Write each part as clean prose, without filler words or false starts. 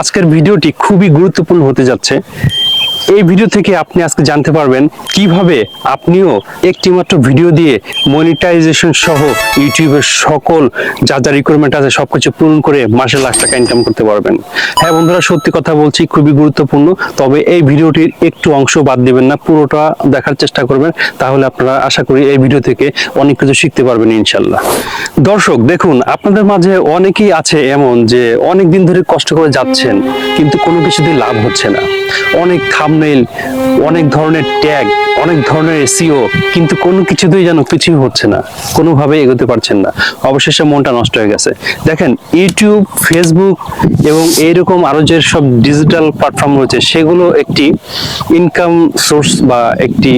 আজকের ভিডিওটি খুবই গুরুত্বপূর্ণ হতে যাচ্ছে। এই ভিডিও থেকে আপনি আজকে জানতে পারবেন কিভাবে আপনিও একটিমাত্র ভিডিও দিয়ে মনিটাইজেশন সহ ইউটিউবের সকল যা যা রিকোয়ারমেন্ট আছে সবকিছু পূরণ করে মাসে লাখ টাকা ইনকাম করতে পারবেন। হ্যাঁ বন্ধুরা, সত্যি কথা বলছি, খুবই গুরুত্বপূর্ণ। তবে এই ভিডিওটির একটু অংশ বাদ দিবেন না, পুরোটা দেখার চেষ্টা করবেন। তাহলে আপনারা আশা করি এই ভিডিও থেকে অনেক কিছু শিখতে পারবেন ইনশাল্লাহ। দর্শক দেখুন, আপনাদের মাঝে অনেকেই আছে এমন যে অনেক দিন ধরে কষ্ট করে যাচ্ছেন, কিন্তু কোনো কিছুতে লাভ হচ্ছে না। অনেক থাম্বনেইল, অনেক ধরনের ট্যাগ, অনেক ধরনের এসইও, কিন্তু কোনো কিছুতেই যেন কিছুই হচ্ছে না, কোনোভাবেই এগোতে পারছেন না। অবশেষে মনটা নষ্ট হয়ে গেছে। দেখেন, ইউটিউব, ফেসবুক এবং এইরকম আরো যে সব ডিজিটাল প্ল্যাটফর্ম রয়েছে সেগুলো একটি ইনকাম সোর্স বা একটি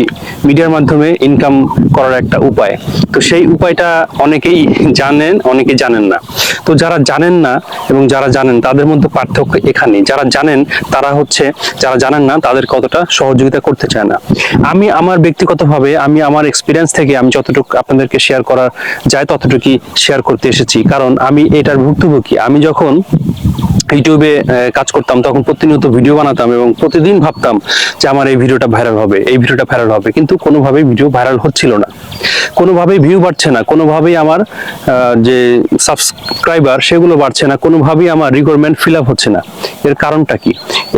মিডিয়ার মাধ্যমে ইনকাম করার একটা উপায়। তো সেই উপায়টা অনেকেই জানেন, অনেকে জানেন না। তো যারা জানেন না এবং যারা জানেন তাদের মধ্যে পার্থক্য এখানেই। যারা জানেন তারা হচ্ছে, যারা জানেন না তাদের কতটা সহযোগিতা করতে চায় না। আমি আমার ব্যক্তিগতভাবে, আমি আমার এক্সপিরিয়েন্স থেকে আমি যতটুকু আপনাদেরকে শেয়ার করা যায় ততটুকুই শেয়ার করতে এসেছি। কারণ আমি এটার ভুক্তভোগী। আমি যখন ইউটিউবে কাজ করতাম তখন প্রতিনিয়ত ভিডিও বানাতাম এবং প্রতিদিন ভাবতাম যে আমার এই ভিডিওটা ভাইরাল হবে, এই ভিডিওটা ভাইরাল হবে, কিন্তু কোনোভাবেই ভিডিও ভাইরাল হচ্ছিল না, কোনোভাবেই ভিউ বাড়ছে না, কোনোভাবেই আমার যে সাবস্ক্রাইবার সেগুলো বাড়ছে না, কোনোভাবেই আমার রিকোয়ারমেন্ট ফিল আপ হচ্ছে না। এর কারণটা কি?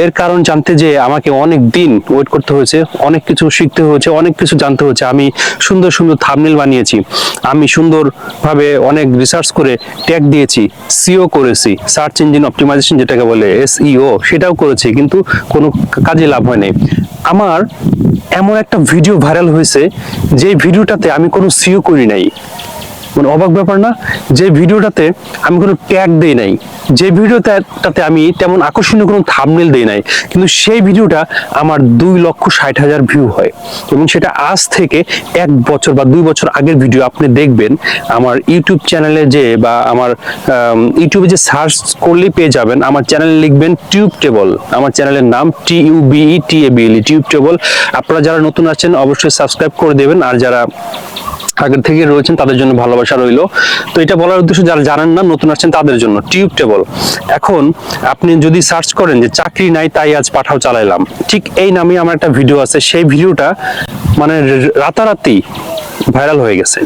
এর কারণ জানতে যে আমাকে অনেক দিন ওয়েট করতে হয়েছে, অনেক কিছু শিখতে হয়েছে, অনেক কিছু জানতে হয়েছে। আমি সুন্দর সুন্দর থাম্বনেল বানিয়েছি, আমি সুন্দরভাবে অনেক রিসার্চ করে ট্যাগ দিয়েছি, সিও করেছি, সার্চ ইঞ্জিন অপটিমাইজেশন যেটাকে বলে এসইও, সেটাও করেছি, কিন্তু কোনো কাজে লাভ হয় নাই। আমার এমন একটা ভিডিও ভাইরাল হয়েছে যে ভিডিওটাতে আমি কোনো সিও করি নাই। মানে অবাক ব্যাপার না? যে ভিডিওটাতে আমি কোনো ট্যাগ দেই নাই, যে ভিডিওটাতে আমি তেমন আকর্ষণীয় কোনো থাম্বনেল দেই নাই, কিন্তু সেই ভিডিওটা আমার 2,60,000 ভিউ হয়। এবং সেটা আজ থেকে 1 বছর বা 2 বছর আগের ভিডিও। আপনি দেখবেন আমার ইউটিউব চ্যানেলে যে, বা আমার ইউটিউবে যে সার্চ করলেই পেয়ে যাবেন, আমার চ্যানেলে লিখবেন টিউব টেবল। আমার চ্যানেলের নাম TUBETABL, টিউব টেবল। আপনারা যারা নতুন আছেন অবশ্যই সাবস্ক্রাইব করে দেবেন, আর যারা আগের থেকে রয়েছেন তাদের জন্য ভালোবাসা রইল। তো এটা বলার উদ্দেশ্য, যারা জানেন না, নতুন আসছেন তাদের জন্য টিউব টেবল। এখন আপনি যদি সার্চ করেন যে চাকরি নাই তাই আজ পাঠাও চালাইলাম, ঠিক এই নামে আমার একটা ভিডিও আছে। সেই ভিডিওটা মানে রাতারাতি ভাইরাল হয়ে গেছে।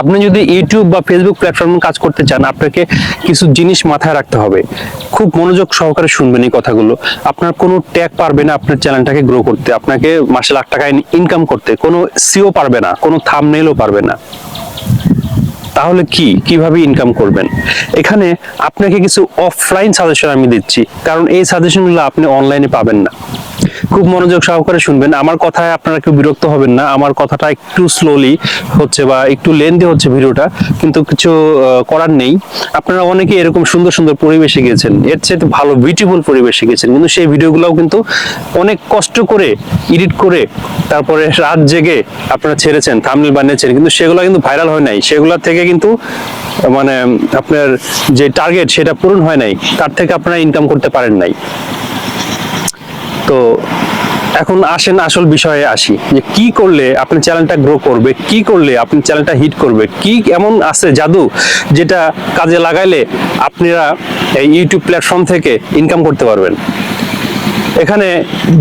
আপনি যদি ইউটিউব বা ফেসবুক প্ল্যাটফর্মে কাজ করতে চান, আপনাকে কিছু জিনিস মাথায় রাখতে হবে। খুব মনোযোগ সহকারে শুনবেন এই কথাগুলো। আপনার কোনো ট্যাগ পারবে না আপনার চ্যানেলটাকে গ্রো করতে, আপনাকে মাসে লাখ টাকা ইনকাম করতে। কোনো সিও পারবে না, কোনো থাম্বনেইলও পারবে না। তাহলে কিভাবে ইনকাম করবেন? এখানে আপনাকে কিছু অফলাইন সাজেশন আমি দিচ্ছি, কারণ এই সাজেশনগুলো আপনি অনলাইনে পাবেন না। খুব মনোযোগ সহকারে শুনবেন। আমার কথায় আপনারা কেউ বিরক্ত হবেন না। আমার কথাটা একটু স্লোলি হচ্ছে বা একটু লেন্দি হচ্ছে ভিডিওটা, কিন্তু কিছু করার নেই। আপনারা অনেকে এরকম সুন্দর সুন্দর পরিবেশে গেছেন, এর চেয়ে ভালো বিউটিফুল পরিবেশে গেছেন, কিন্তু সেই ভিডিওগুলোও কিন্তু অনেক কষ্ট করে এডিট করে তারপরে রাত জেগে আপনারা ছেড়েছেন, থাম্বনেল বানিয়েছেন, কিন্তু সেগুলো কিন্তু ভাইরাল হয় নাই। সেগুলোর থেকে কিন্তু মানে আপনার যে টার্গেট সেটা পূরণ হয় নাই, তার থেকে আপনারা ইনকাম করতে পারেন নাই। তো এখন আসেন আসল বিষয়ে আসি, যে কি করলে আপনি চ্যানেলটা গ্রো করবে, কি করলে আপনি চ্যানেলটা হিট করবে, কি এমন আছে জাদু যেটা কাজে লাগাইলে আপনারা এই ইউটিউব প্ল্যাটফর্ম থেকে ইনকাম করতে পারবেন। এখানে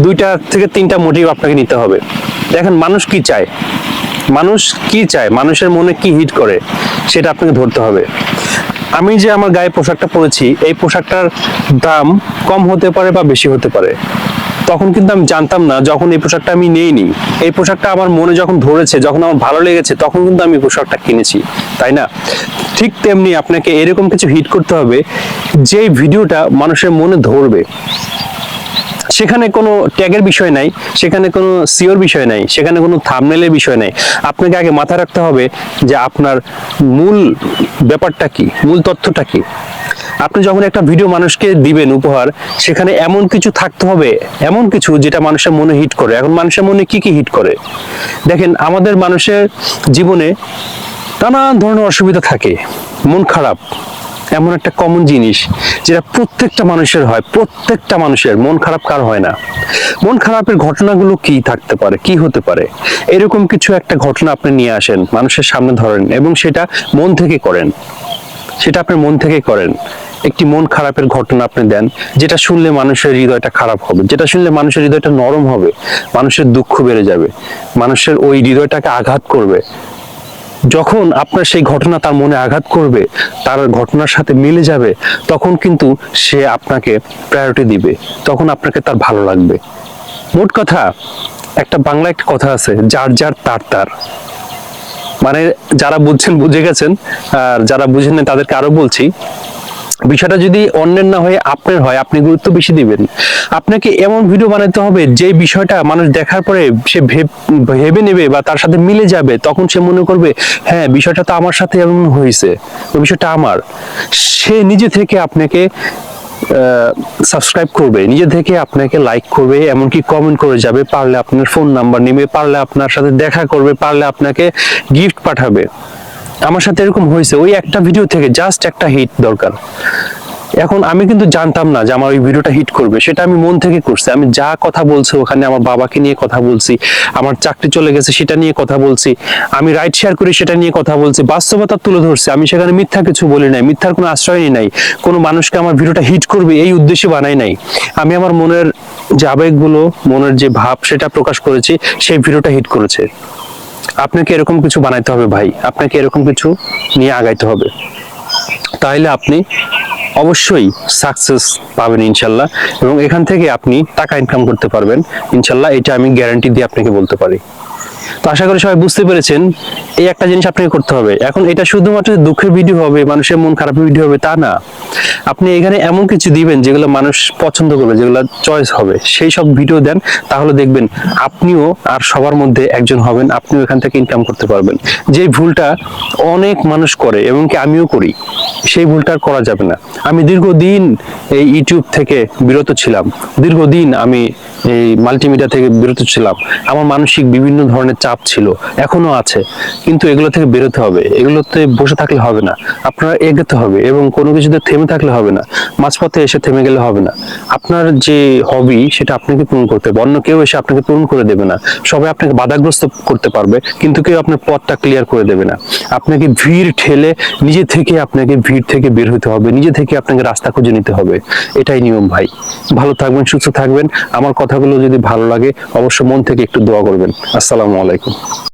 2টা থেকে 3টা মোটিভ আপনাকে নিতে হবে। দেখেন, মানুষ কি চায়, মানুষ কি চায়, মানুষের মনে কি হিট করে সেটা আপনাকে ধরতে হবে। আমি যে আমার গায়ে পোশাকটা পরেছি, এই পোশাকটার দাম কম হতে পারে বা বেশি হতে পারে। তখন কিন্তু আমি জানতাম না, যখন এই পোশাকটা আমি নেইনি, এই পোশাকটা আমার মনে যখন ধরেছে, যখন আমার ভালো লেগেছে, তখন কিন্তু আমি পোশাকটা কিনেছি, তাই না? ঠিক তেমনি আপনাকে এরকম কিছু হিট করতে হবে যে ভিডিওটা মানুষের মনে ধরবে। সেখানে কোনো ট্যাগের বিষয় নাই, সেখানে কোনো সিওর বিষয় নাই, সেখানে কোনো থাম্বনেলের বিষয় নাই। আপনাকে আগে মাথায় রাখতে হবে যে আপনার মূল ব্যাপারটা কি, মূল তথ্যটা কি। আপনি যখন একটা ভিডিও মানুষকে দিবেন উপহার, সেখানে এমন কিছু থাকতে হবে, এমন কিছু যেটা মানুষের মনে হিট করে। এখন মানুষের মনে কি হিট করে? দেখেন, আমাদের মানুষের জীবনে নানান ধরনের অসুবিধা থাকে। মন খারাপ এমন একটা কমন জিনিস যেটা প্রত্যেকটা মানুষের হয়। প্রত্যেকটা মানুষের মন খারাপ, কার হয় না? মন খারাপের ঘটনাগুলো কি থাকতে পারে, কি হতে পারে? এরকম কিছু একটা ঘটনা আপনি নিয়ে আসেন, মানুষের সামনে ধরেন এবং সেটা মন থেকে করেন। সেটা আপনি মন থেকে করেন। একটি মন খারাপের ঘটনা আপনি দেন, যেটা শুনলে মানুষের হৃদয়টা খারাপ হবে, যেটা শুনলে মানুষের হৃদয়টা নরম হবে, মানুষের দুঃখ বেড়ে যাবে, মানুষের ওই হৃদয়টাকে আঘাত করবে। যখন আপনার সেই ঘটনা তার মনে আঘাত করবে, তার ঘটনার সাথে মিলে যাবে, তখন কিন্তু সে আপনাকে প্রায়োরিটি দিবে, তখন আপনাকে তার ভালো লাগবে। মোট কথা, একটা বাংলা একটা কথা আছে, যার যার তার তার। মানে যারা বুঝছেন বুঝে গেছেন, আর যারা বুঝেন না তাদেরকে আরো বলছি, বিষয়টা যদি অন্যের না হয়ে আপনার হয়, আপনি গুরুত্ব বেশি দিবেন। আপনাকে এমন ভিডিও বানাতে হবে যে বিষয়টা মানুষ দেখার পরে সে ভেবে নেবে বা তার সাথে মিলে যাবে, তখন সে মনে করবে হ্যাঁ বিষয়টা তো আমার সাথে এমন হয়েছে, ওই বিষয়টা আমার। সে নিজে থেকে আপনাকে সাবস্ক্রাইব করবে, নিজে থেকে আপনাকে লাইক করবে, এমনকি কমেন্ট করে যাবে, পারলে আপনার ফোন নাম্বার নেবে, পারলে আপনার সাথে দেখা করবে, পারলে আপনাকে গিফট পাঠাবে। আমার সাথে এরকম হয়েছে, ওই একটা ভিডিও থেকে জাস্ট একটা হিট দরকার। এখন আমি কিন্তু জানতাম না যে আমার ওই ভিডিওটা হিট করবে, সেটা আমি মন থেকে করছি। আমি যা কথা বলছি ওখানে আমার বাবাকে নিয়ে কথা বলছি, আমার চাকরি চলে গেছে সেটা নিয়ে কথা বলছি, আমি রাইড শেয়ার করি সেটা নিয়ে কথা বলছি, বাস্তবতা তুলে ধরছি। আমি সেখানে মিথ্যা কিছু বলি নাই, মিথ্যার কোনো আশ্রয় নিই নাই, কোনো মানুষকে আমার ভিডিওটা হিট করবে এই উদ্দেশ্যে বানাই নাই। আমি আমার মনের যে আবেগগুলো, মনের যে ভাব, সেটা প্রকাশ করেছি, সেই ভিডিওটা হিট করেছে। আপনাকে এরকম কিছু বানাইতে হবে ভাই, আপনাকে এরকম কিছু নিয়ে আগাইতে হবে, তাহলে আপনি অবশ্যই সাকসেস পাবেন ইনশাল্লাহ, এবং এখান থেকে আপনি টাকা ইনকাম করতে পারবেন ইনশাল্লাহ। এটা আমি গ্যারান্টি দিয়ে আপনাকে বলতে পারি। তো আশা করি সবাই বুঝতে পেরেছেন, এই একটা জিনিস আপনাকে করতে হবে। এখন এটা শুধুমাত্র দুঃখের ভিডিও হবে, মানুষের মন খারাপের ভিডিও হবে তা না। আপনি এখানে এমন কিছু দিবেন যেগুলো মানুষ পছন্দ করবে, যেগুলো চয়েস হবে, সেই সব ভিডিও দেন, তাহলে দেখবেন আপনিও আর সবার মধ্যে একজন হবেন, আপনিও এখান থেকে ইনকাম করতে পারবেন। যে ভুলটা অনেক মানুষ করে, এবং কি আমিও করি, সেই ভুলটা আর করা যাবে না। আমি দীর্ঘদিন এই ইউটিউব থেকে বিরত ছিলাম, দীর্ঘদিন আমি এই মাল্টিমিডিয়া থেকে বিরত ছিলাম। আমার মানসিক বিভিন্ন ধরনের চাপ ছিল, এখনো আছে, কিন্তু এগুলো থেকে বেরোতে হবে। এগুলোতে বসে থাকলে হবে না, আপনার এগোতে হবে, এবং কোনো কিছুতে থেমে থাকলে হবে না, মাঝপথে এসে থেমে গেলে হবে না। আপনার যে হবি সেটা আপনাকে পূরণ করতে হবে, অন্য কেউ এসে আপনাকে পূরণ করে দেবে না। সবাই আপনাকে বাধাগ্রস্ত করতে পারবে, কিন্তু কেউ আপনার পথটা ক্লিয়ার করে দেবে না। আপনাকে ভিড় ঠেলে নিজে থেকে আপনাকে ভিড় থেকে বের হতে হবে, নিজে থেকে আপনাকে রাস্তা খুঁজে নিতে হবে। এটাই নিয়ম ভাই। ভালো থাকবেন, সুস্থ থাকবেন। আমার কথাগুলো যদি ভালো লাগে অবশ্যই মন থেকে একটু দোয়া করবেন। আসসালামু আলাইকুম।